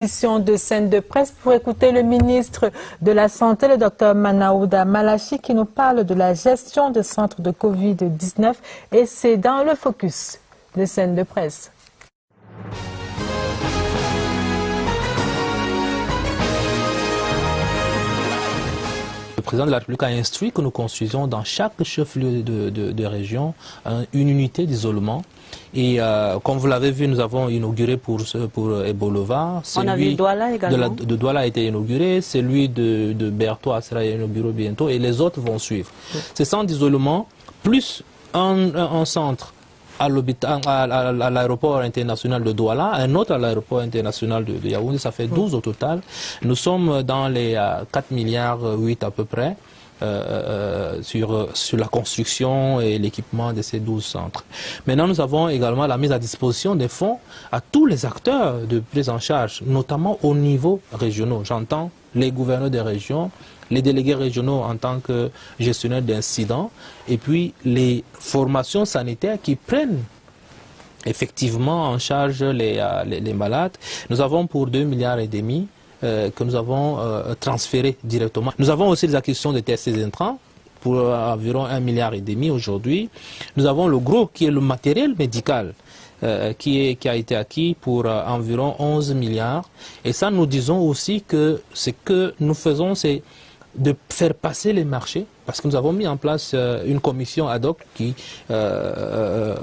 Édition de scène de presse pour écouter le ministre de la Santé, le Dr Manaouda Malachi, qui nous parle de la gestion des centres de Covid-19 et c'est dans le focus de scène de presse. Le président de la République a instruit que nous construisions dans chaque chef-lieu de région une unité d'isolement. Et comme vous l'avez vu, nous avons inauguré pour Ebolova. On a vu Douala également. De Douala a été inauguré, celui de Bertois sera inauguré bientôt et les autres vont suivre. Ces centres d'isolement, plus un centre à l'aéroport international de Douala, un autre à l'aéroport international de Yaoundé, ça fait 12 au total. Nous sommes dans les 4,8 milliards à peu près. Sur la construction et l'équipement de ces 12 centres. Maintenant, nous avons également la mise à disposition des fonds à tous les acteurs de prise en charge, notamment au niveau régional. J'entends les gouverneurs des régions, les délégués régionaux en tant que gestionnaires d'incidents, et puis les formations sanitaires qui prennent effectivement en charge les malades. Nous avons pour 2,5 milliards que nous avons transféré directement. Nous avons aussi les acquisitions de tests et intrants pour environ 1,5 milliard aujourd'hui. Nous avons le gros qui est le matériel médical qui a été acquis pour environ 11 milliards. Et ça, nous disons aussi que ce que nous faisons, c'est de faire passer les marchés, parce que nous avons mis en place une commission ad hoc qui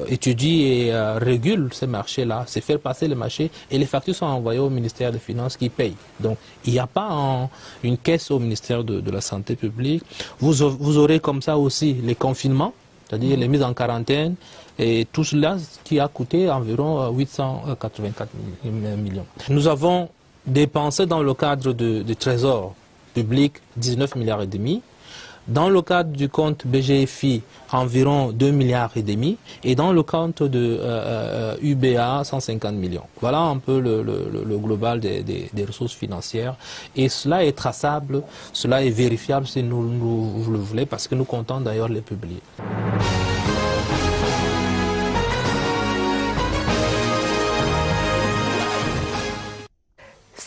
étudie et régule ces marchés-là, c'est faire passer les marchés et les factures sont envoyées au ministère des Finances qui paye. Donc il n'y a pas une caisse au ministère de la Santé publique. Vous aurez comme ça aussi les confinements, c'est-à-dire les mises en quarantaine, et tout cela qui a coûté environ 884 millions. Nous avons dépensé dans le cadre du Trésor public 19,5 milliards. Dans le cadre du compte BGFI, environ 2,5 milliards. Et dans le compte de UBA, 150 millions. Voilà un peu le global des ressources financières. Et cela est traçable, cela est vérifiable si vous le voulez, parce que nous comptons d'ailleurs les publier.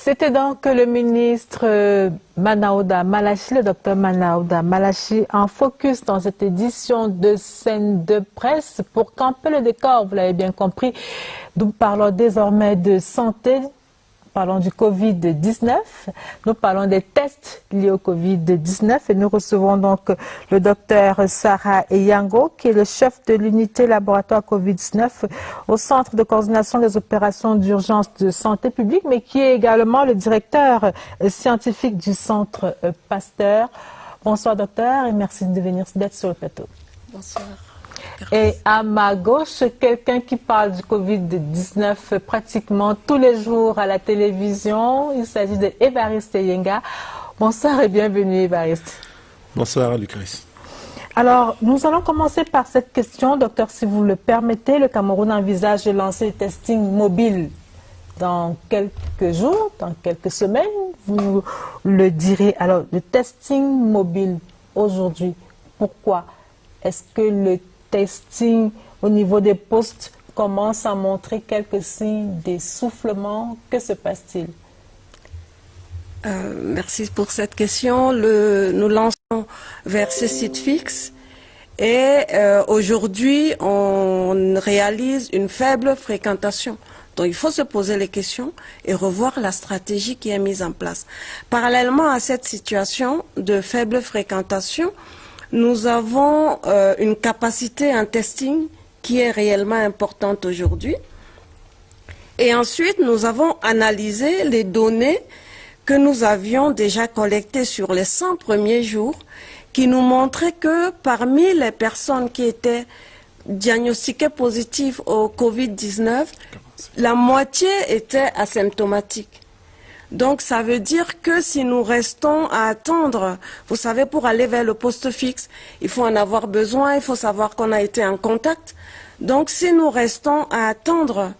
C'était donc le ministre Manaouda Malachi, le docteur Manaouda Malachi, en focus dans cette édition de scène de presse. Pour camper le décor, vous l'avez bien compris, nous parlons désormais de santé, nous parlons du Covid-19, nous parlons des tests liés au Covid-19 et nous recevons donc le docteur Sarah Eyango, qui est le chef de l'unité laboratoire Covid-19 au Centre de coordination des opérations d'urgence de santé publique, mais qui est également le directeur scientifique du Centre Pasteur. Bonsoir docteur et merci d'être sur le plateau. Bonsoir. Et à ma gauche, quelqu'un qui parle du Covid-19 pratiquement tous les jours à la télévision. Il s'agit de Évariste Yenga. Bonsoir et bienvenue Évariste. Bonsoir Lucrèce. Alors, nous allons commencer par cette question, docteur, si vous le permettez. Le Cameroun envisage de lancer le testing mobile dans quelques jours, dans quelques semaines. Vous nous le direz. Alors, le testing mobile aujourd'hui, pourquoi est-ce que le testing au niveau des postes commence à montrer quelques signes d'essoufflement? Que se passe-t-il? Merci pour cette question. Nous lançons vers ce site fixe et aujourd'hui on réalise une faible fréquentation. Donc il faut se poser les questions et revoir la stratégie qui est mise en place. Parallèlement à cette situation de faible fréquentation, nous avons une capacité en testing qui est réellement importante aujourd'hui. Et ensuite, nous avons analysé les données que nous avions déjà collectées sur les 100 premiers jours, qui nous montraient que parmi les personnes qui étaient diagnostiquées positives au Covid-19, la moitié étaient asymptomatiques. Donc, ça veut dire que si nous restons à attendre, vous savez, pour aller vers le poste fixe, il faut en avoir besoin, il faut savoir qu'on a été en contact. Donc, si nous restons à attendre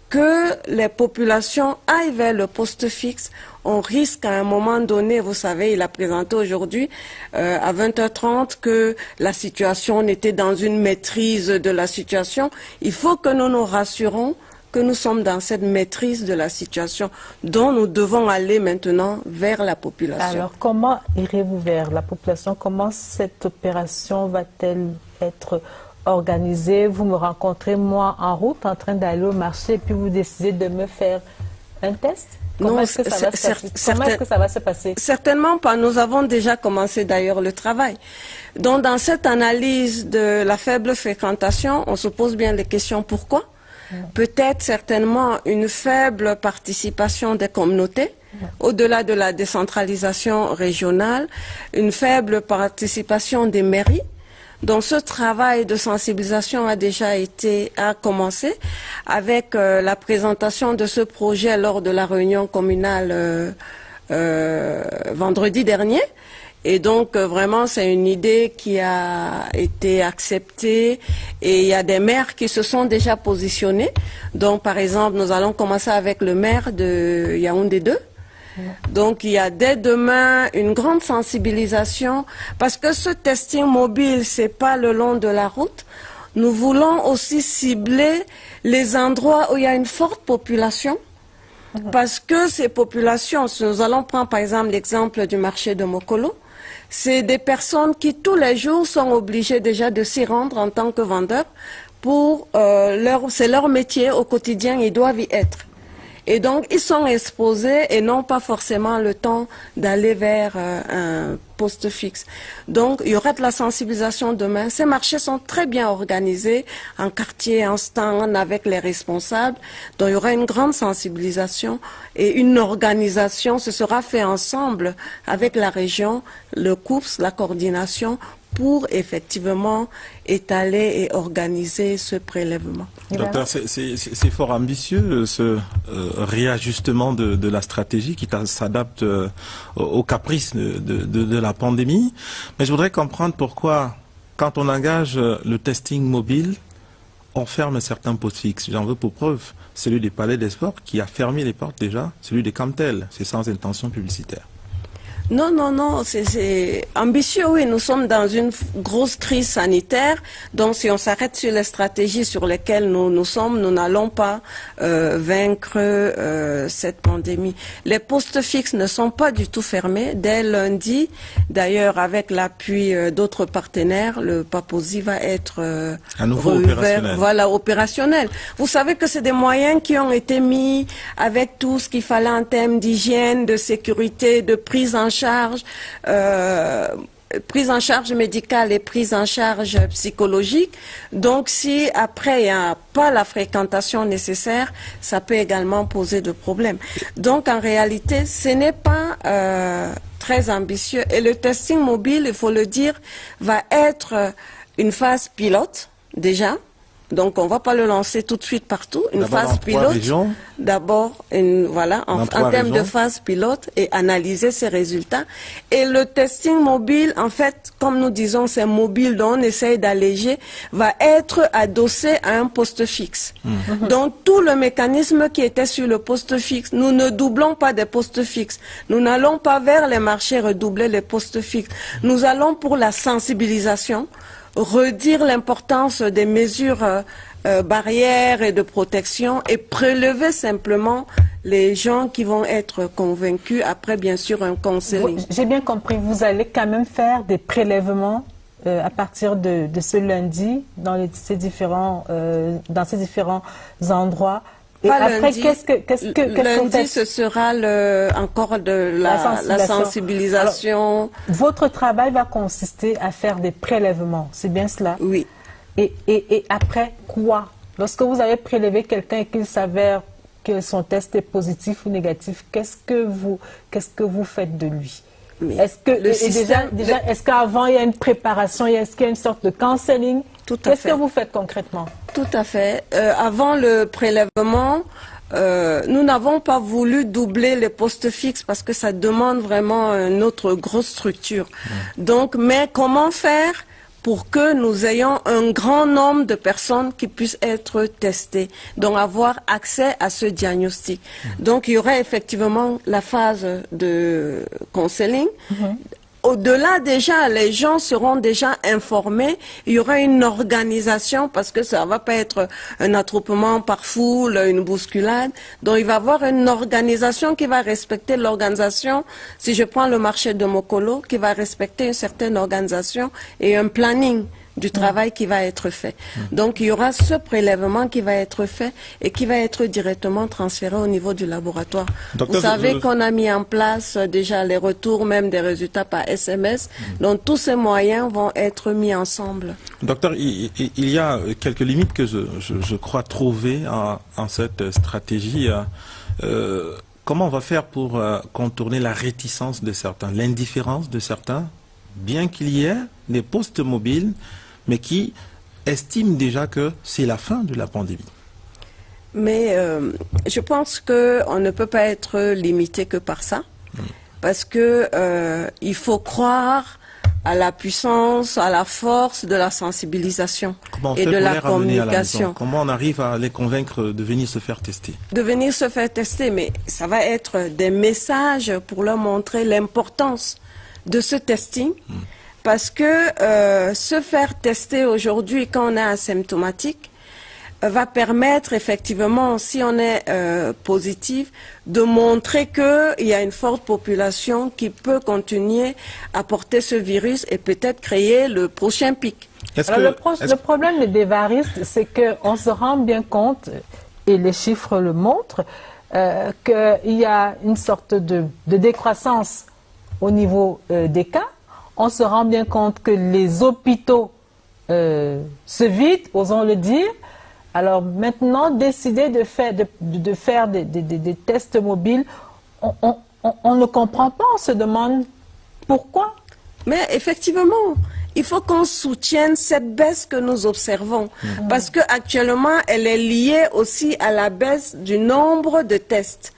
que les populations aillent vers le poste fixe, on risque à un moment donné, vous savez, il a présenté aujourd'hui à 20h30 que la situation, on était dans une maîtrise de la situation. Il faut que nous nous rassurons que nous sommes dans cette maîtrise de la situation dont nous devons aller maintenant vers la population. Alors, comment irez-vous vers la population? Comment cette opération va-t-elle être organisée? Vous me rencontrez, moi, en route, en train d'aller au marché, et puis vous décidez de me faire un test? Comment est-ce que ça va se passer? Certainement pas. Nous avons déjà commencé d'ailleurs le travail. Donc, dans cette analyse de la faible fréquentation, on se pose bien les questions pourquoi? Peut-être certainement une faible participation des communautés, au-delà de la décentralisation régionale, une faible participation des mairies. Donc ce travail de sensibilisation a commencé avec la présentation de ce projet lors de la réunion communale vendredi dernier. Et donc vraiment c'est une idée qui a été acceptée et il y a des maires qui se sont déjà positionnés. Donc par exemple nous allons commencer avec le maire de Yaoundé 2. Donc il y a dès demain une grande sensibilisation parce que ce testing mobile c'est pas le long de la route. Nous voulons aussi cibler les endroits où il y a une forte population parce que ces populations, nous allons prendre par exemple l'exemple du marché de Mokolo, c'est des personnes qui tous les jours sont obligées déjà de s'y rendre en tant que vendeurs pour c'est leur métier au quotidien, ils doivent y être. Et donc, ils sont exposés et n'ont pas forcément le temps d'aller vers un poste fixe. Donc, il y aura de la sensibilisation demain. Ces marchés sont très bien organisés, en quartier, en stand, avec les responsables. Donc, il y aura une grande sensibilisation et une organisation. Ce sera fait ensemble avec la région, le COUPS, la coordination, pour effectivement étaler et organiser ce prélèvement. Docteur, c'est fort ambitieux ce réajustement de la stratégie qui s'adapte aux caprices de la pandémie. Mais je voudrais comprendre pourquoi, quand on engage le testing mobile, on ferme certains postes fixes. J'en veux pour preuve celui des Palais des Sports qui a fermé les portes déjà, celui des Camtel, c'est sans intention publicitaire. Non, non, non, c'est ambitieux, oui. Nous sommes dans une grosse crise sanitaire. Donc, si on s'arrête sur les stratégies sur lesquelles nous sommes, nous n'allons pas vaincre cette pandémie. Les postes fixes ne sont pas du tout fermés. Dès lundi, d'ailleurs, avec l'appui d'autres partenaires, le Paposi va être à nouveau opérationnel. Voilà, opérationnel. Vous savez que c'est des moyens qui ont été mis avec tout ce qu'il fallait en termes d'hygiène, de sécurité, de prise en charge médicale et prise en charge psychologique. Donc si après il n'y a pas la fréquentation nécessaire, ça peut également poser de problèmes. Donc en réalité, ce n'est pas très ambitieux. Et le testing mobile, il faut le dire, va être une phase pilote déjà. Donc, on ne va pas le lancer tout de suite partout. Une phase pilote. D'abord, voilà, en termes de phase pilote et analyser ses résultats. Et le testing mobile, en fait, comme nous disons, c'est mobile, dont on essaye d'alléger, va être adossé à un poste fixe. Donc, tout le mécanisme qui était sur le poste fixe, nous ne doublons pas des postes fixes. Nous n'allons pas vers les marchés redoubler les postes fixes. Nous allons pour la sensibilisation, redire l'importance des mesures barrières et de protection et prélever simplement les gens qui vont être convaincus après, bien sûr, un counseling. J'ai bien compris, vous allez quand même faire des prélèvements à partir de ce lundi dans ces différents endroits. Et après, lundi, ce sera encore de la sensibilisation. Alors, votre travail va consister à faire des prélèvements, c'est bien cela? Oui. Et après quoi? Lorsque vous avez prélevé quelqu'un et qu'il s'avère que son test est positif ou négatif, qu'est-ce que vous faites de lui? Est-ce qu'avant il y a une préparation, est-ce qu'il y a une sorte de counseling? Qu'est-ce que vous faites concrètement? Tout à fait. Avant le prélèvement, nous n'avons pas voulu doubler les postes fixes parce que ça demande vraiment une autre grosse structure. Donc, mais comment faire pour que nous ayons un grand nombre de personnes qui puissent être testées, donc avoir accès à ce diagnostic. Donc, il y aurait effectivement la phase de counseling. au-delà déjà, les gens seront déjà informés. Il y aura une organisation parce que ça va pas être un attroupement par foule, une bousculade. Donc il va y avoir une organisation qui va respecter l'organisation. Si je prends le marché de Mokolo, qui va respecter une certaine organisation et un planning du travail qui va être fait. Donc il y aura ce prélèvement qui va être fait et qui va être directement transféré au niveau du laboratoire. Docteur, vous savez qu'on a mis en place déjà les retours même des résultats par SMS. Donc tous ces moyens vont être mis ensemble. Docteur, il y a quelques limites que je crois trouver en cette stratégie. Comment on va faire pour contourner la réticence de certains, l'indifférence de certains, bien qu'il y ait des postes mobiles, mais qui estiment déjà que c'est la fin de la pandémie? Mais je pense qu'on ne peut pas être limité que par ça, parce que il faut croire à la puissance, à la force de la sensibilisation et de la communication. Comment on arrive à les convaincre de venir se faire tester? De venir se faire tester, mais ça va être des messages pour leur montrer l'importance de ce testing. Parce que se faire tester aujourd'hui quand on est asymptomatique va permettre effectivement, si on est positif, de montrer qu'il y a une forte population qui peut continuer à porter ce virus et peut-être créer le prochain pic. Le problème des varistes, c'est qu'on se rend bien compte, et les chiffres le montrent, qu'il y a une sorte de décroissance au niveau des cas. On se rend bien compte que les hôpitaux se vident, osons le dire. Alors maintenant, décider de faire des tests mobiles, on ne comprend pas, on se demande pourquoi. Mais effectivement, il faut qu'on soutienne cette baisse que nous observons. Parce qu'actuellement, elle est liée aussi à la baisse du nombre de tests.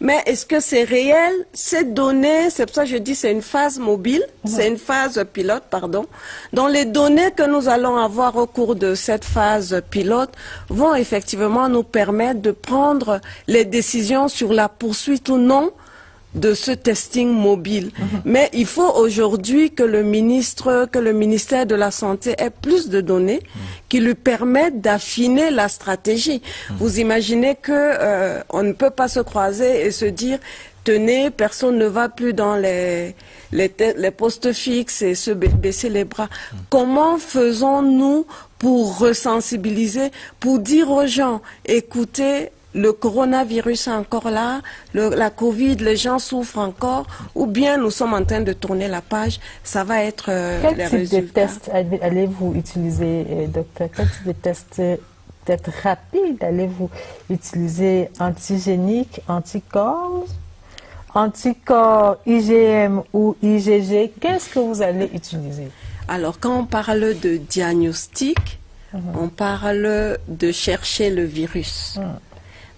Mais est-ce que c'est réel? Ces données, c'est pour ça que je dis c'est une phase mobile, c'est une phase pilote, pardon. Donc les données que nous allons avoir au cours de cette phase pilote vont effectivement nous permettre de prendre les décisions sur la poursuite ou non de ce testing mobile. Mais il faut aujourd'hui que le ministère de la Santé ait plus de données qui lui permettent d'affiner la stratégie. Vous imaginez que on ne peut pas se croiser et se dire tenez, personne ne va plus dans les postes fixes et se baisser les bras. Comment faisons-nous pour resensibiliser, pour dire aux gens écoutez, le coronavirus est encore là, la Covid, les gens souffrent encore, ou bien nous sommes en train de tourner la page, ça va être les résultats. Quel type de tests allez-vous utiliser, docteur? Quel type de tests peut-être rapides allez-vous utiliser? Antigéniques, anticorps IgM ou IgG? Qu'est-ce que vous allez utiliser? Alors, quand on parle de diagnostic, on parle de chercher le virus.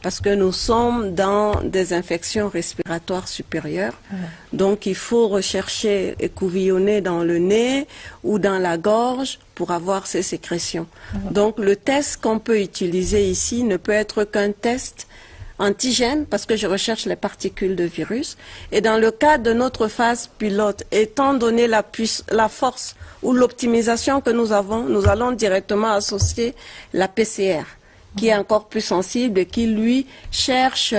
Parce que nous sommes dans des infections respiratoires supérieures. Donc, il faut rechercher et couvillonner dans le nez ou dans la gorge pour avoir ces sécrétions. Donc, le test qu'on peut utiliser ici ne peut être qu'un test antigène parce que je recherche les particules de virus. Et dans le cadre de notre phase pilote, étant donné la force ou l'optimisation que nous avons, nous allons directement associer la PCR, qui est encore plus sensible et qui, lui, cherche,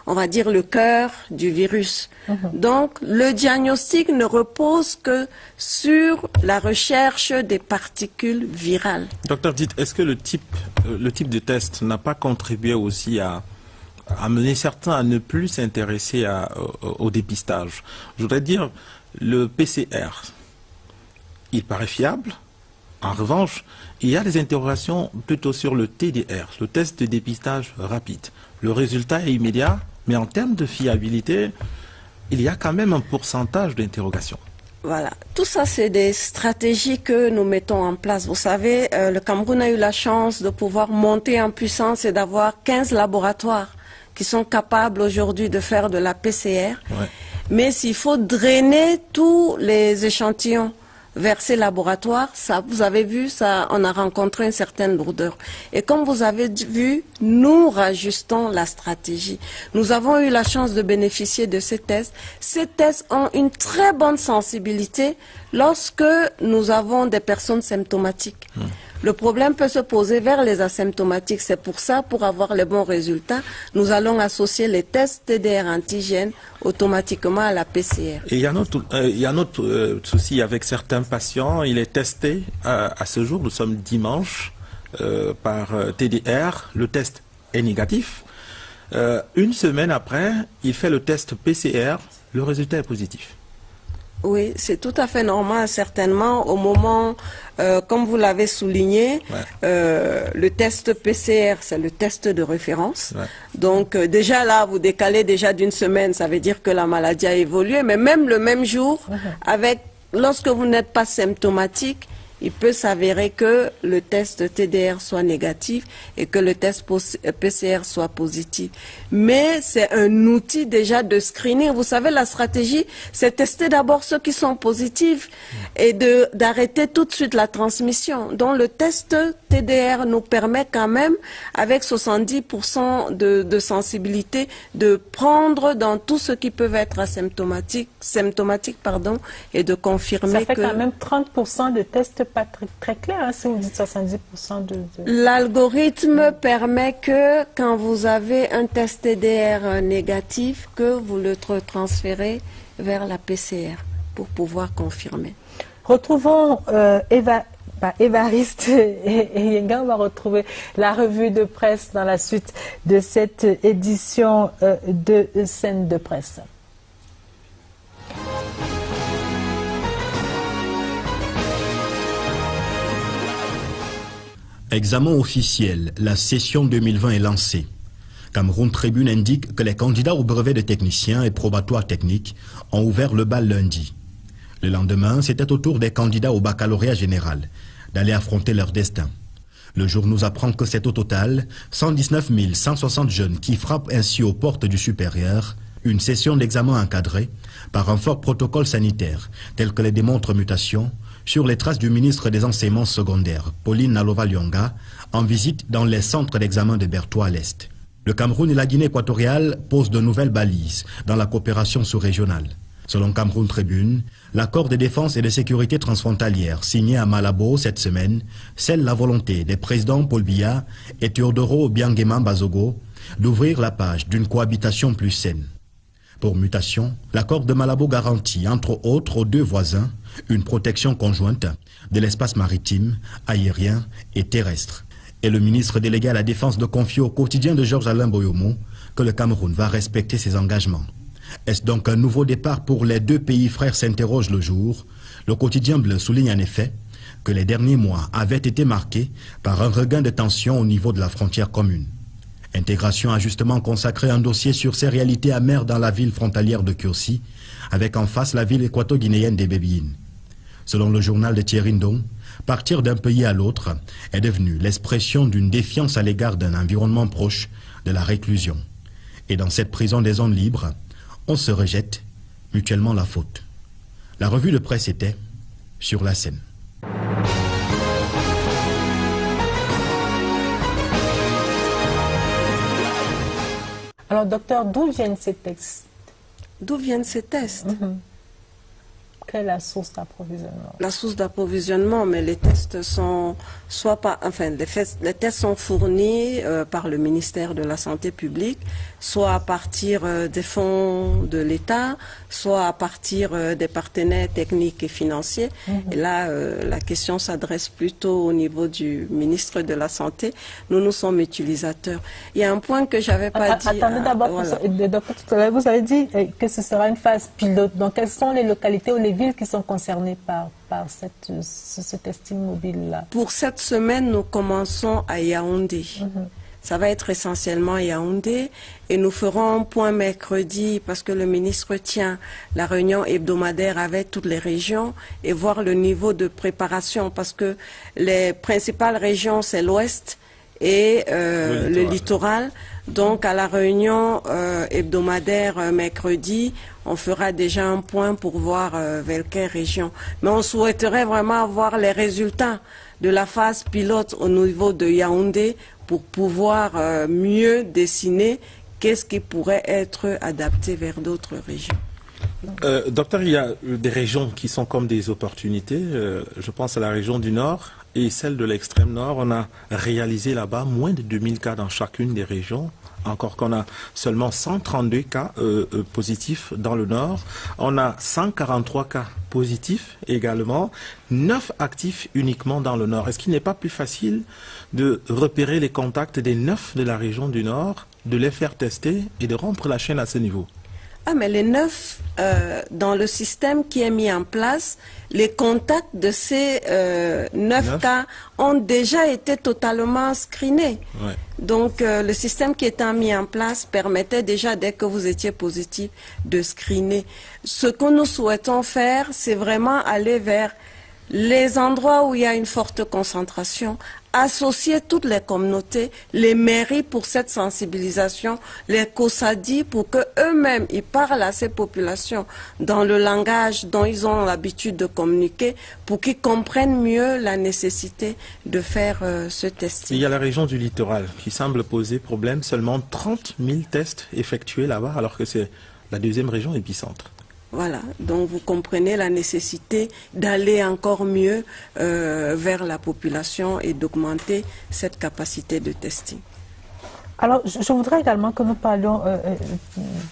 on va dire, le cœur du virus. Donc, le diagnostic ne repose que sur la recherche des particules virales. Docteur, dites, est-ce que le type de test n'a pas contribué aussi à amener certains à ne plus s'intéresser au dépistage? Je voudrais dire, le PCR, il paraît fiable. En revanche, il y a des interrogations plutôt sur le TDR, le test de dépistage rapide. Le résultat est immédiat, mais en termes de fiabilité, il y a quand même un pourcentage d'interrogations. Voilà, tout ça c'est des stratégies que nous mettons en place. Vous savez, le Cameroun a eu la chance de pouvoir monter en puissance et d'avoir 15 laboratoires qui sont capables aujourd'hui de faire de la PCR. Mais s'il faut drainer tous les échantillons vers ces laboratoires, ça, vous avez vu, ça, on a rencontré une certaine lourdeur. Et comme vous avez vu, nous rajustons la stratégie. Nous avons eu la chance de bénéficier de ces tests. Ces tests ont une très bonne sensibilité lorsque nous avons des personnes symptomatiques. Le problème peut se poser vers les asymptomatiques. C'est pour ça, pour avoir les bons résultats, nous allons associer les tests TDR antigènes automatiquement à la PCR. Et il y a un autre souci avec certains patients. Il est testé à ce jour, nous sommes dimanche, par TDR. Le test est négatif. Une semaine après, il fait le test PCR. Le résultat est positif. Oui, c'est tout à fait normal, certainement. Au moment, comme vous l'avez souligné, le test PCR, c'est le test de référence. Donc, déjà là, vous décalez déjà d'une semaine, ça veut dire que la maladie a évolué. Mais même le même jour, lorsque vous n'êtes pas symptomatique, il peut s'avérer que le test TDR soit négatif et que le test PCR soit positif. Mais c'est un outil déjà de screening. Vous savez, la stratégie, c'est tester d'abord ceux qui sont positifs et d'arrêter tout de suite la transmission. Donc le test TDR nous permet quand même, avec 70% de sensibilité, de prendre dans tout ce qui peut être asymptomatique, et de confirmer que... Ça fait quand même 30% de tests pas très clair, hein, si vous dites 70% de... L'algorithme permet que quand vous avez un test TDR négatif, que vous le transférez vers la PCR pour pouvoir confirmer. Retrouvons Évariste et Yenga. On va retrouver la revue de presse dans la suite de cette édition de Scène de presse. Examen officiel, la session 2020 est lancée. Cameroun Tribune indique que les candidats au brevet de technicien et probatoire technique ont ouvert le bal lundi. Le lendemain, c'était au tour des candidats au baccalauréat général d'aller affronter leur destin. Le jour nous apprend que c'est au total 119 160 jeunes qui frappent ainsi aux portes du supérieur, une session d'examen encadrée par un fort protocole sanitaire, tel que les démontre Mutation, sur les traces du ministre des Enseignements secondaires, Pauline Nalova-Lyonga, en visite dans les centres d'examen de Bertoua à l'Est. Le Cameroun et la Guinée équatoriale posent de nouvelles balises dans la coopération sous-régionale. Selon Cameroun Tribune, l'accord de défense et de sécurité transfrontalière signé à Malabo cette semaine scelle la volonté des présidents Paul Biya et Teodoro Obiangema Bazogo d'ouvrir la page d'une cohabitation plus saine. Pour Mutation, l'accord de Malabo garantit, entre autres aux deux voisins, une protection conjointe de l'espace maritime, aérien et terrestre. Et le ministre délégué à la défense de confier au quotidien de Georges-Alain Boyomo que le Cameroun va respecter ses engagements. Est-ce donc un nouveau départ pour les deux pays frères, s'interroge le jour. Le quotidien bleu souligne en effet que les derniers mois avaient été marqués par un regain de tension au niveau de la frontière commune. Intégration a justement consacré un dossier sur ces réalités amères dans la ville frontalière de Kursi, avec en face la ville équato-guinéenne des Bébéines. Selon le journal de Thierry Ndong, partir d'un pays à l'autre est devenu l'expression d'une défiance à l'égard d'un environnement proche de la réclusion. Et dans cette prison des zones libres, on se rejette mutuellement la faute. La revue de presse était sur la scène. Alors, docteur, d'où viennent ces textes? D'où viennent ces tests? Quelle est la source d'approvisionnement? La source d'approvisionnement, mais les tests sont les tests sont fournis par le ministère de la Santé publique, soit à partir des fonds de l'État, soit à partir des partenaires techniques et financiers. Et là, la question s'adresse plutôt au niveau du ministre de la Santé. Nous sommes utilisateurs. Il y a un point que j'avais pas dit. Attendez d'abord, voilà. Vous avez dit que ce sera une phase pilote. Donc, quelles sont les localités ou les villes qui sont concernées par ce testing mobile-là? Pour cette semaine, nous commençons à Yaoundé. Ça va être essentiellement à Yaoundé et nous ferons un point mercredi parce que le ministre tient la réunion hebdomadaire avec toutes les régions et voir le niveau de préparation parce que les principales régions, c'est l'Ouest et le littoral. Donc à la réunion hebdomadaire mercredi, on fera déjà un point pour voir vers quelle région. Mais on souhaiterait vraiment avoir les résultats de la phase pilote au niveau de Yaoundé pour pouvoir mieux dessiner qu'est-ce qui pourrait être adapté vers d'autres régions. Docteur, il y a des régions qui sont comme des opportunités. Je pense à la région du Nord et celle de l'extrême Nord. On a réalisé là-bas moins de 2000 cas dans chacune des régions. Encore qu'on a seulement 132 cas positifs dans le Nord. On a 143 cas positifs également, 9 actifs uniquement dans le Nord. Est-ce qu'il n'est pas plus facile de repérer les contacts des 9 de la région du Nord, de les faire tester et de rompre la chaîne à ce niveau? Ah, mais les 9, dans le système qui est mis en place, les contacts de ces 9 cas ont déjà été totalement screenés. Ouais. Donc, le système qui était mis en place permettait déjà, dès que vous étiez positif, de screener. Ce que nous souhaitons faire, c'est vraiment aller vers les endroits où il y a une forte concentration, associer toutes les communautés, les mairies pour cette sensibilisation, les COSADI pour que eux-mêmes ils parlent à ces populations dans le langage dont ils ont l'habitude de communiquer pour qu'ils comprennent mieux la nécessité de faire ce test. Il y a la région du littoral qui semble poser problème, seulement 30 000 tests effectués là-bas alors que c'est la deuxième région épicentre. Voilà, donc vous comprenez la nécessité d'aller encore mieux vers la population et d'augmenter cette capacité de testing. Alors, je voudrais également que nous parlions,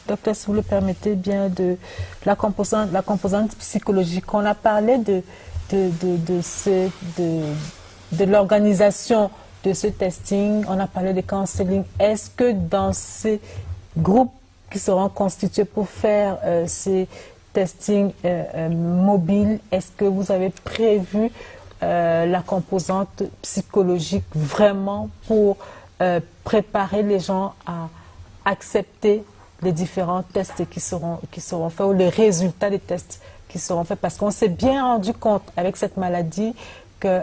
docteur, si vous le permettez bien, de la composante psychologique. On a parlé de l'organisation de ce testing, on a parlé de counseling. Est-ce que dans ces groupes qui seront constitués pour faire ces testings mobiles, est-ce que vous avez prévu la composante psychologique vraiment pour préparer les gens à accepter les différents tests qui seront faits ou les résultats des tests qui seront faits? Parce qu'on s'est bien rendu compte avec cette maladie que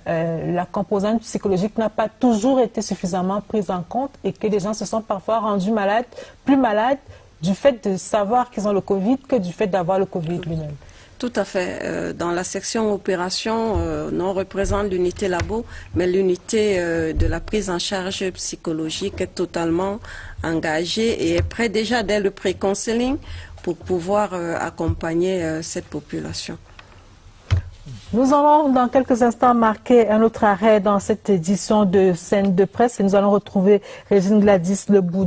la composante psychologique n'a pas toujours été suffisamment prise en compte et que les gens se sont parfois rendus malades, plus malades du fait de savoir qu'ils ont le Covid que du fait d'avoir le Covid lui-même. Tout à fait. Dans la section opération, on représente l'unité labo, mais l'unité de la prise en charge psychologique est totalement engagée et est prête déjà dès le pré-counseling pour pouvoir accompagner cette population. Nous allons dans quelques instants marquer un autre arrêt dans cette édition de Scène de presse et nous allons retrouver Régine Gladys Lebout.